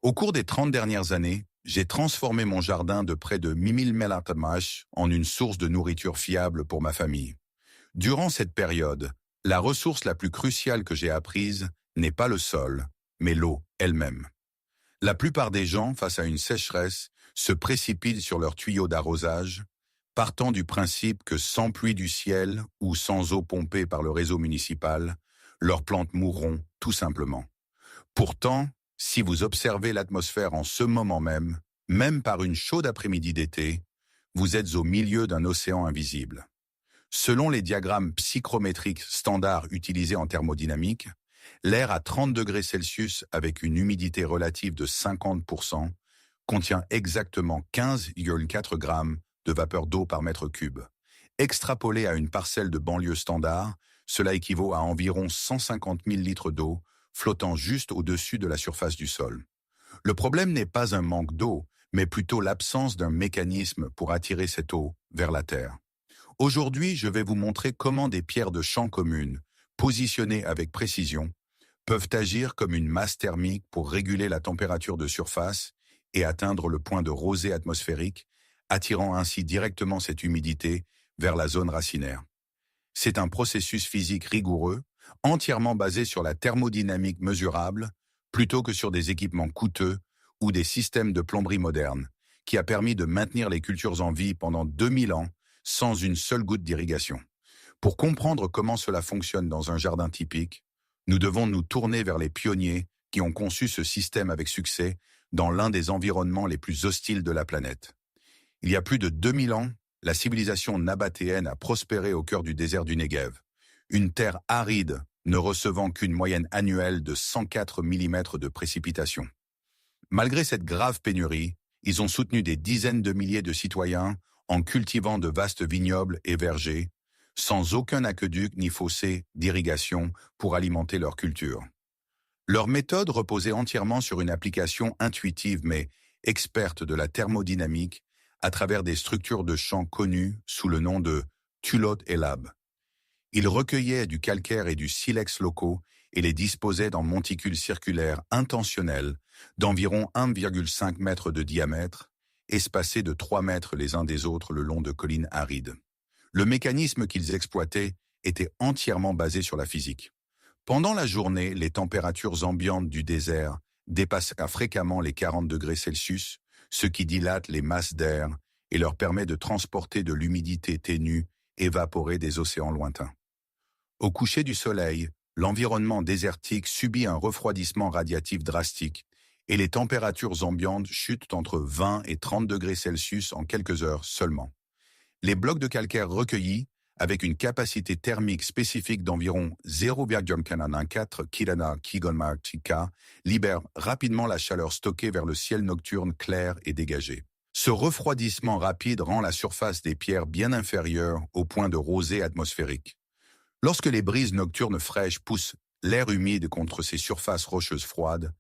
Au cours des 30 dernières années, j'ai transformé mon jardin de près de 1000 melatamas en une source de nourriture fiable pour ma famille. Durant cette période, la ressource la plus cruciale que j'ai apprise n'est pas le sol, mais l'eau elle-même. La plupart des gens, face à une sécheresse, se précipitent sur leurs tuyaux d'arrosage, partant du principe que sans pluie du ciel ou sans eau pompée par le réseau municipal, leurs plantes mourront tout simplement. Pourtant, si vous observez l'atmosphère en ce moment même, même par une chaude après-midi d'été, vous êtes au milieu d'un océan invisible. Selon les diagrammes psychrométriques standards utilisés en thermodynamique, l'air à 30 degrés Celsius avec une humidité relative de 50% contient exactement 15,4 grammes de vapeur d'eau par mètre cube. Extrapolé à une parcelle de banlieue standard, cela équivaut à environ 150 000 litres d'eau flottant juste au-dessus de la surface du sol. Le problème n'est pas un manque d'eau, mais plutôt l'absence d'un mécanisme pour attirer cette eau vers la terre. Aujourd'hui, je vais vous montrer comment des pierres de champ communes, positionnées avec précision, peuvent agir comme une masse thermique pour réguler la température de surface et atteindre le point de rosée atmosphérique, attirant ainsi directement cette humidité vers la zone racinaire. C'est un processus physique rigoureux, entièrement basé sur la thermodynamique mesurable, plutôt que sur des équipements coûteux ou des systèmes de plomberie modernes, qui a permis de maintenir les cultures en vie pendant 2000 ans sans une seule goutte d'irrigation. Pour comprendre comment cela fonctionne dans un jardin typique, nous devons nous tourner vers les pionniers qui ont conçu ce système avec succès dans l'un des environnements les plus hostiles de la planète. Il y a plus de 2000 ans, la civilisation nabatéenne a prospéré au cœur du désert du Negev, une terre aride ne recevant qu'une moyenne annuelle de 104 mm de précipitations. Malgré cette grave pénurie, ils ont soutenu des dizaines de milliers de citoyens en cultivant de vastes vignobles et vergers, sans aucun aqueduc ni fossé d'irrigation pour alimenter leur culture. Leur méthode reposait entièrement sur une application intuitive mais experte de la thermodynamique à travers des structures de champs connues sous le nom de Tulot Elab. Ils recueillaient du calcaire et du silex locaux et les disposaient dans monticules circulaires intentionnels d'environ 1,5 mètre de diamètre, espacés de 3 mètres les uns des autres le long de collines arides. Le mécanisme qu'ils exploitaient était entièrement basé sur la physique. Pendant la journée, les températures ambiantes du désert dépassent fréquemment les 40 degrés Celsius, ce qui dilate les masses d'air et leur permet de transporter de l'humidité ténue évaporée des océans lointains. Au coucher du soleil, l'environnement désertique subit un refroidissement radiatif drastique et les températures ambiantes chutent entre 20 et 30 degrés Celsius en quelques heures seulement. Les blocs de calcaire recueillis, avec une capacité thermique spécifique d'environ 0,14 kg/K, libèrent rapidement la chaleur stockée vers le ciel nocturne clair et dégagé. Ce refroidissement rapide rend la surface des pierres bien inférieure au point de rosée atmosphérique. Lorsque les brises nocturnes fraîches poussent l'air humide contre ces surfaces rocheuses froides,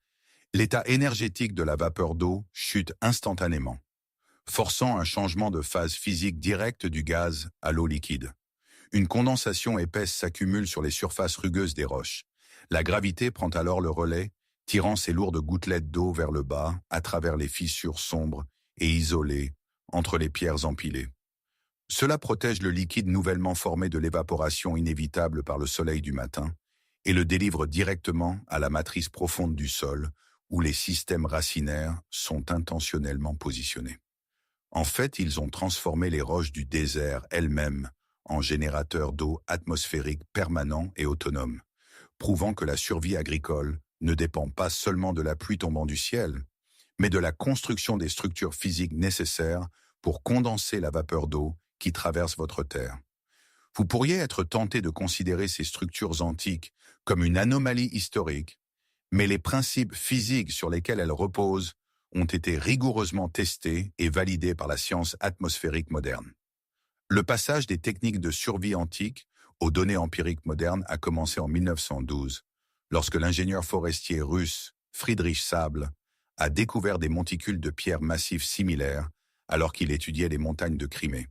l'état énergétique de la vapeur d'eau chute instantanément, forçant un changement de phase physique directe du gaz à l'eau liquide. Une condensation épaisse s'accumule sur les surfaces rugueuses des roches. La gravité prend alors le relais, tirant ces lourdes gouttelettes d'eau vers le bas à travers les fissures sombres et isolées entre les pierres empilées. Cela protège le liquide nouvellement formé de l'évaporation inévitable par le soleil du matin et le délivre directement à la matrice profonde du sol où les systèmes racinaires sont intentionnellement positionnés. En fait, ils ont transformé les roches du désert elles-mêmes en générateurs d'eau atmosphérique permanents et autonomes, prouvant que la survie agricole ne dépend pas seulement de la pluie tombant du ciel, mais de la construction des structures physiques nécessaires pour condenser la vapeur d'eau qui traverse votre terre. Vous pourriez être tenté de considérer ces structures antiques comme une anomalie historique, mais les principes physiques sur lesquels elles reposent ont été rigoureusement testés et validés par la science atmosphérique moderne. Le passage des techniques de survie antiques aux données empiriques modernes a commencé en 1912, lorsque l'ingénieur forestier russe Friedrich Sable a découvert des monticules de pierres massives similaires alors qu'il étudiait les montagnes de Crimée.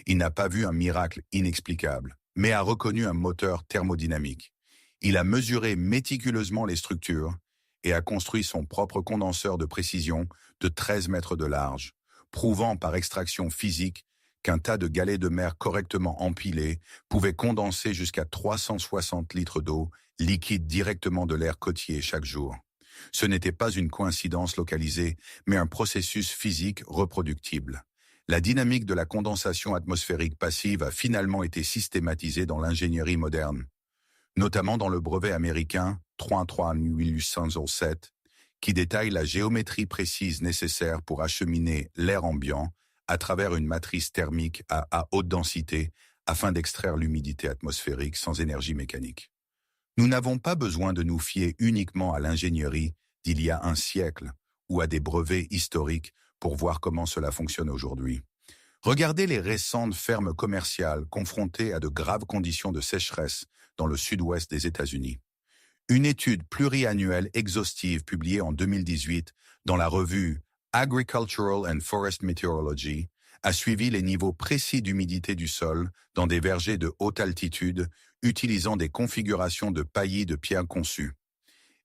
Il n'a pas vu un miracle inexplicable, mais a reconnu un moteur thermodynamique. Il a mesuré méticuleusement les structures et a construit son propre condenseur de précision de 13 mètres de large, prouvant par extraction physique qu'un tas de galets de mer correctement empilés pouvait condenser jusqu'à 360 litres d'eau liquide directement de l'air côtier chaque jour. Ce n'était pas une coïncidence localisée, mais un processus physique reproductible. La dynamique de la condensation atmosphérique passive a finalement été systématisée dans l'ingénierie moderne, notamment dans le brevet américain 33807, qui détaille la géométrie précise nécessaire pour acheminer l'air ambiant à travers une matrice thermique à haute densité afin d'extraire l'humidité atmosphérique sans énergie mécanique. Nous n'avons pas besoin de nous fier uniquement à l'ingénierie d'il y a un siècle ou à des brevets historiques pour voir comment cela fonctionne aujourd'hui. Regardez les récentes fermes commerciales confrontées à de graves conditions de sécheresse dans le sud-ouest des États-Unis. Une étude pluriannuelle exhaustive publiée en 2018 dans la revue Agricultural and Forest Meteorology a suivi les niveaux précis d'humidité du sol dans des vergers de haute altitude utilisant des configurations de paillis de pierre conçues.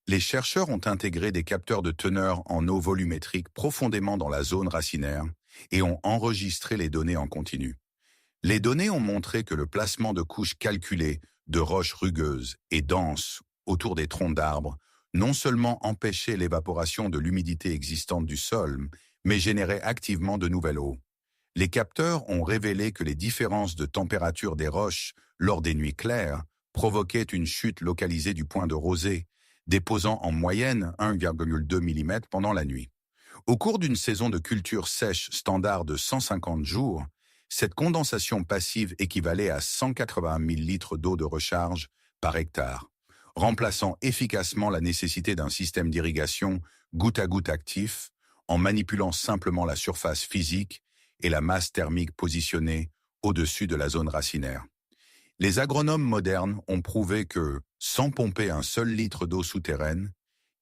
Les chercheurs ont intégré des capteurs de teneur en eau volumétrique profondément dans la zone racinaire et ont enregistré les données en continu. Les données ont montré que le placement de couches calculées de roches rugueuses et denses autour des troncs d'arbres non seulement empêchait l'évaporation de l'humidité existante du sol, mais générait activement de nouvelles eaux. Les capteurs ont révélé que les différences de température des roches lors des nuits claires provoquaient une chute localisée du point de rosée, déposant en moyenne 1,2 mm pendant la nuit. Au cours d'une saison de culture sèche standard de 150 jours, cette condensation passive équivalait à 180 000 litres d'eau de recharge par hectare, remplaçant efficacement la nécessité d'un système d'irrigation goutte à goutte actif en manipulant simplement la surface physique et la masse thermique positionnée au-dessus de la zone racinaire. Les agronomes modernes ont prouvé que, sans pomper un seul litre d'eau souterraine,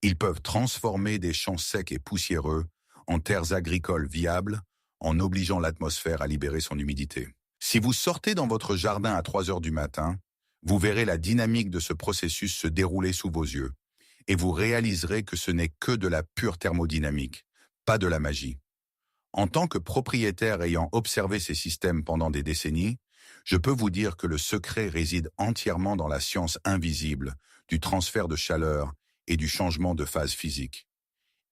ils peuvent transformer des champs secs et poussiéreux en terres agricoles viables en obligeant l'atmosphère à libérer son humidité. Si vous sortez dans votre jardin à 3 heures du matin, vous verrez la dynamique de ce processus se dérouler sous vos yeux et vous réaliserez que ce n'est que de la pure thermodynamique, pas de la magie. En tant que propriétaire ayant observé ces systèmes pendant des décennies, je peux vous dire que le secret réside entièrement dans la science invisible du transfert de chaleur et du changement de phase physique.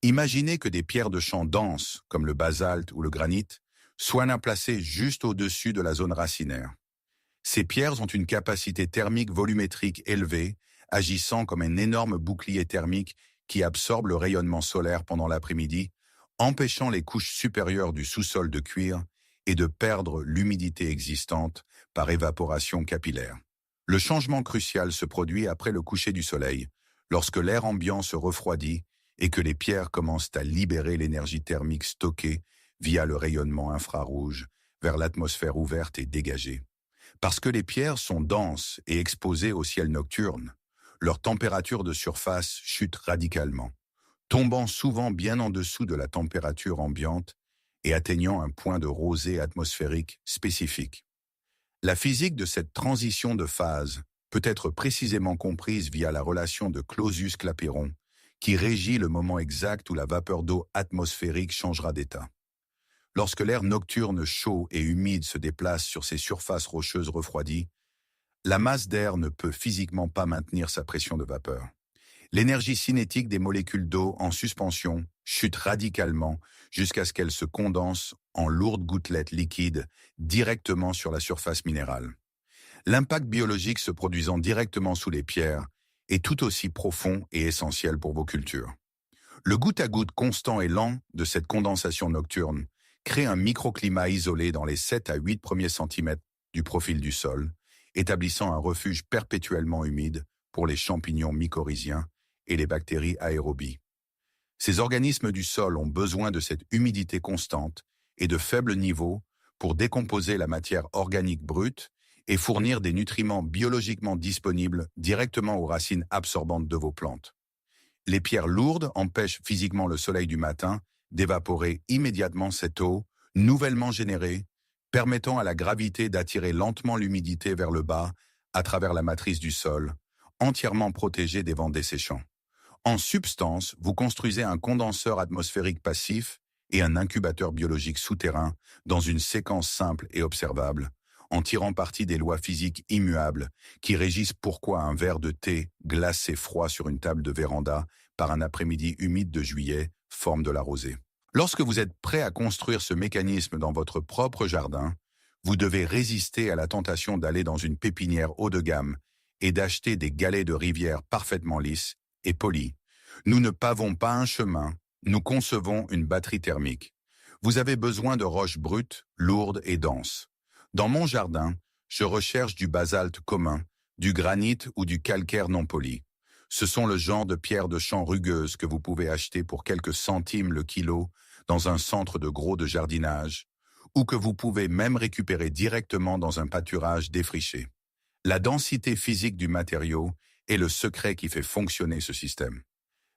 Imaginez que des pierres de champ denses, comme le basalte ou le granit, soient placées juste au-dessus de la zone racinaire. Ces pierres ont une capacité thermique volumétrique élevée, agissant comme un énorme bouclier thermique qui absorbe le rayonnement solaire pendant l'après-midi, empêchant les couches supérieures du sous-sol de cuire et de perdre l'humidité existante par évaporation capillaire. Le changement crucial se produit après le coucher du soleil, lorsque l'air ambiant se refroidit et que les pierres commencent à libérer l'énergie thermique stockée via le rayonnement infrarouge vers l'atmosphère ouverte et dégagée. Parce que les pierres sont denses et exposées au ciel nocturne, leur température de surface chute radicalement, tombant souvent bien en dessous de la température ambiante et atteignant un point de rosée atmosphérique spécifique. La physique de cette transition de phase peut être précisément comprise via la relation de Clausius-Clapeyron, qui régit le moment exact où la vapeur d'eau atmosphérique changera d'état. Lorsque l'air nocturne chaud et humide se déplace sur ces surfaces rocheuses refroidies, la masse d'air ne peut physiquement pas maintenir sa pression de vapeur. L'énergie cinétique des molécules d'eau en suspension chute radicalement jusqu'à ce qu'elles se condensent en lourdes gouttelettes liquides directement sur la surface minérale. L'impact biologique se produisant directement sous les pierres est tout aussi profond et essentiel pour vos cultures. Le goutte-à-goutte constant et lent de cette condensation nocturne crée un microclimat isolé dans les 7 à 8 premiers centimètres du profil du sol, établissant un refuge perpétuellement humide pour les champignons mycorhiziens et les bactéries aérobies. Ces organismes du sol ont besoin de cette humidité constante et de faibles niveaux pour décomposer la matière organique brute et fournir des nutriments biologiquement disponibles directement aux racines absorbantes de vos plantes. Les pierres lourdes empêchent physiquement le soleil du matin d'évaporer immédiatement cette eau, nouvellement générée, permettant à la gravité d'attirer lentement l'humidité vers le bas à travers la matrice du sol, entièrement protégée des vents desséchants. En substance, vous construisez un condenseur atmosphérique passif et un incubateur biologique souterrain dans une séquence simple et observable, en tirant parti des lois physiques immuables qui régissent pourquoi un verre de thé glacé froid sur une table de véranda par un après-midi humide de juillet forme de la rosée. Lorsque vous êtes prêt à construire ce mécanisme dans votre propre jardin, vous devez résister à la tentation d'aller dans une pépinière haut de gamme et d'acheter des galets de rivière parfaitement lisses et polis. Nous ne pavons pas un chemin, nous concevons une batterie thermique. Vous avez besoin de roches brutes, lourdes et denses. Dans mon jardin, je recherche du basalte commun, du granit ou du calcaire non poli. Ce sont le genre de pierres de champ rugueuses que vous pouvez acheter pour quelques centimes le kilo dans un centre de gros de jardinage, ou que vous pouvez même récupérer directement dans un pâturage défriché. La densité physique du matériau est le secret qui fait fonctionner ce système.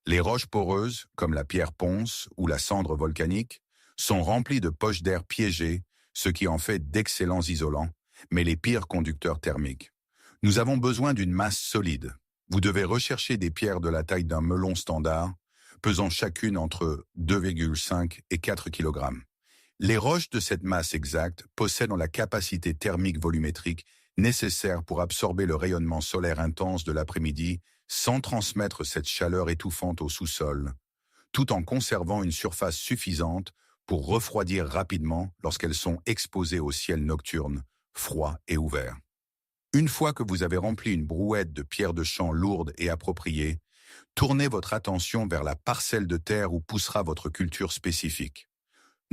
Les roches poreuses, comme la pierre ponce ou la cendre volcanique, sont remplies de poches d'air piégées, ce qui en fait d'excellents isolants, mais les pires conducteurs thermiques. Nous avons besoin d'une masse solide. Vous devez rechercher des pierres de la taille d'un melon standard, pesant chacune entre 2,5 et 4 kg. Les roches de cette masse exacte possèdent la capacité thermique volumétrique nécessaire pour absorber le rayonnement solaire intense de l'après-midi sans transmettre cette chaleur étouffante au sous-sol, tout en conservant une surface suffisante pour refroidir rapidement lorsqu'elles sont exposées au ciel nocturne, froid et ouvert. Une fois que vous avez rempli une brouette de pierres de champ lourdes et appropriées, tournez votre attention vers la parcelle de terre où poussera votre culture spécifique.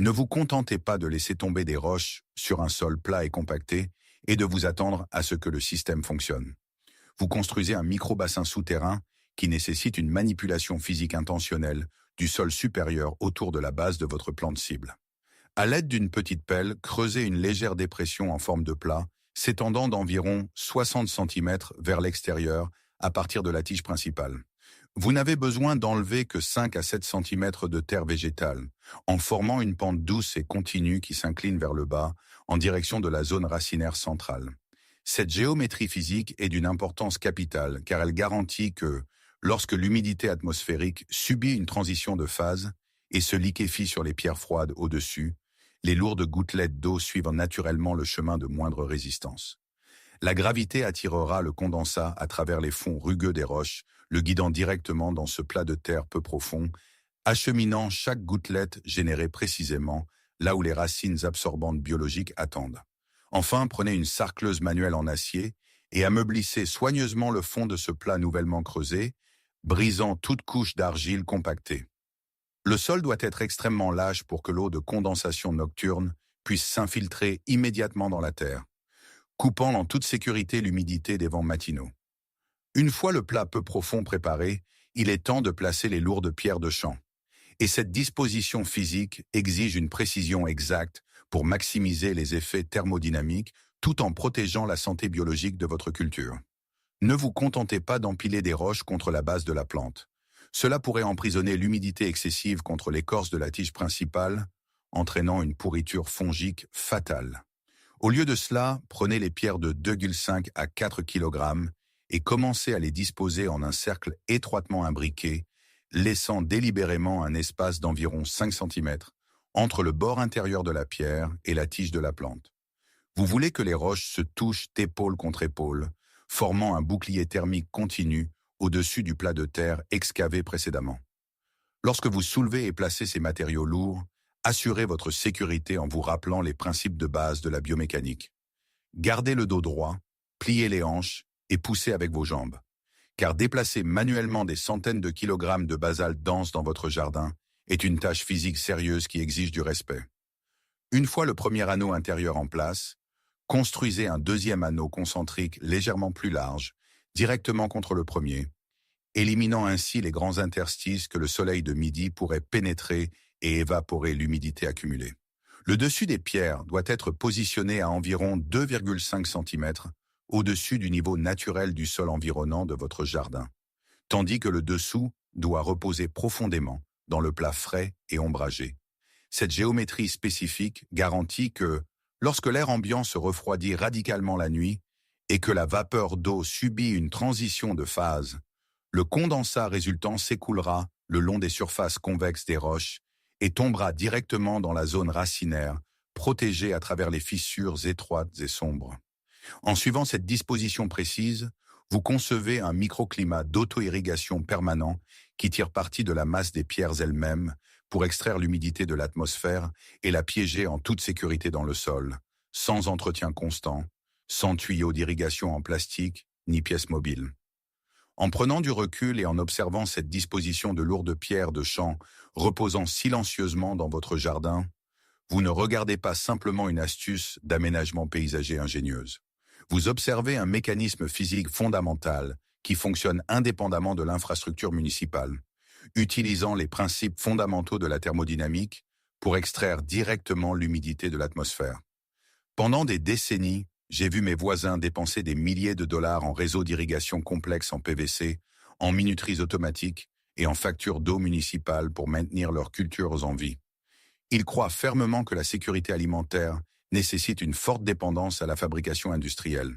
Ne vous contentez pas de laisser tomber des roches sur un sol plat et compacté et de vous attendre à ce que le système fonctionne. Vous construisez un micro-bassin souterrain qui nécessite une manipulation physique intentionnelle du sol supérieur autour de la base de votre plante cible. À l'aide d'une petite pelle, creusez une légère dépression en forme de plat, s'étendant d'environ 60 cm vers l'extérieur à partir de la tige principale. Vous n'avez besoin d'enlever que 5 à 7 cm de terre végétale, en formant une pente douce et continue qui s'incline vers le bas, en direction de la zone racinaire centrale. Cette géométrie physique est d'une importance capitale, car elle garantit que, lorsque l'humidité atmosphérique subit une transition de phase et se liquéfie sur les pierres froides au-dessus, les lourdes gouttelettes d'eau suivent naturellement le chemin de moindre résistance. La gravité attirera le condensat à travers les fonds rugueux des roches, le guidant directement dans ce plat de terre peu profond, acheminant chaque gouttelette générée précisément là où les racines absorbantes biologiques attendent. Enfin, prenez une sarcleuse manuelle en acier et ameublissez soigneusement le fond de ce plat nouvellement creusé, brisant toute couche d'argile compactée. Le sol doit être extrêmement lâche pour que l'eau de condensation nocturne puisse s'infiltrer immédiatement dans la terre, coupant en toute sécurité l'humidité des vents matinaux. Une fois le plat peu profond préparé, il est temps de placer les lourdes pierres de champ. Et cette disposition physique exige une précision exacte pour maximiser les effets thermodynamiques tout en protégeant la santé biologique de votre culture. Ne vous contentez pas d'empiler des roches contre la base de la plante. Cela pourrait emprisonner l'humidité excessive contre l'écorce de la tige principale, entraînant une pourriture fongique fatale. Au lieu de cela, prenez les pierres de 2,5 à 4 kg et commencez à les disposer en un cercle étroitement imbriqué, laissant délibérément un espace d'environ 5 cm entre le bord intérieur de la pierre et la tige de la plante. Vous voulez que les roches se touchent épaule contre épaule, formant un bouclier thermique continu au-dessus du plat de terre excavé précédemment. Lorsque vous soulevez et placez ces matériaux lourds, assurez votre sécurité en vous rappelant les principes de base de la biomécanique. Gardez le dos droit, pliez les hanches et poussez avec vos jambes. Car déplacer manuellement des centaines de kilogrammes de basalte dense dans votre jardin est une tâche physique sérieuse qui exige du respect. Une fois le premier anneau intérieur en place, construisez un deuxième anneau concentrique légèrement plus large, directement contre le premier, éliminant ainsi les grands interstices que le soleil de midi pourrait pénétrer et évaporer l'humidité accumulée. Le dessus des pierres doit être positionné à environ 2,5 cm au-dessus du niveau naturel du sol environnant de votre jardin, tandis que le dessous doit reposer profondément dans le plat frais et ombragé. Cette géométrie spécifique garantit que, lorsque l'air ambiant se refroidit radicalement la nuit et que la vapeur d'eau subit une transition de phase, Le condensat résultant s'écoulera le long des surfaces convexes des roches et tombera directement dans la zone racinaire, protégée à travers les fissures étroites et sombres. En suivant cette disposition précise, vous concevez un microclimat d'auto-irrigation permanent qui tire parti de la masse des pierres elles-mêmes pour extraire l'humidité de l'atmosphère et la piéger en toute sécurité dans le sol, sans entretien constant, sans tuyaux d'irrigation en plastique ni pièces mobiles. En prenant du recul et en observant cette disposition de lourdes pierres de champ reposant silencieusement dans votre jardin, vous ne regardez pas simplement une astuce d'aménagement paysager ingénieuse. Vous observez un mécanisme physique fondamental qui fonctionne indépendamment de l'infrastructure municipale, utilisant les principes fondamentaux de la thermodynamique pour extraire directement l'humidité de l'atmosphère. Pendant des décennies, j'ai vu mes voisins dépenser des milliers de dollars en réseaux d'irrigation complexes en PVC, en minuteries automatiques et en factures d'eau municipale pour maintenir leurs cultures en vie. Ils croient fermement que la sécurité alimentaire nécessite une forte dépendance à la fabrication industrielle.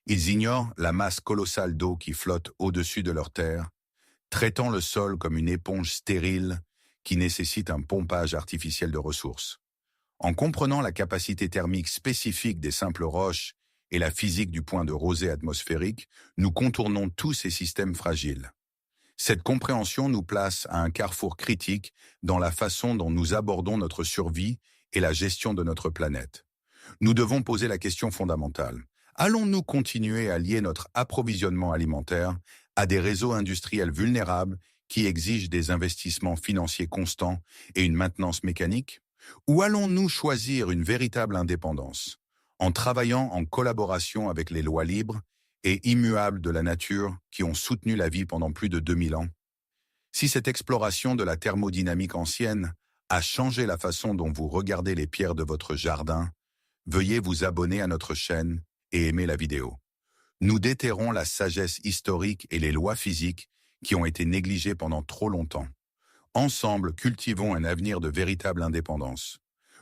Ils ignorent la masse colossale d'eau qui flotte au-dessus de leurs terres, traitant le sol comme une éponge stérile qui nécessite un pompage artificiel de ressources. En comprenant la capacité thermique spécifique des simples roches et la physique du point de rosée atmosphérique, nous contournons tous ces systèmes fragiles. Cette compréhension nous place à un carrefour critique dans la façon dont nous abordons notre survie et la gestion de notre planète. Nous devons poser la question fondamentale. Allons-nous continuer à lier notre approvisionnement alimentaire à des réseaux industriels vulnérables qui exigent des investissements financiers constants et une maintenance mécanique? Ou allons-nous choisir une véritable indépendance, en travaillant en collaboration avec les lois libres et immuables de la nature qui ont soutenu la vie pendant plus de 2000 ans? Si cette exploration de la thermodynamique ancienne a changé la façon dont vous regardez les pierres de votre jardin, veuillez vous abonner à notre chaîne et aimer la vidéo. Nous déterrons la sagesse historique et les lois physiques qui ont été négligées pendant trop longtemps. Ensemble, cultivons un avenir de véritable indépendance.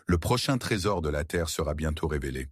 Le prochain trésor de la Terre sera bientôt révélé.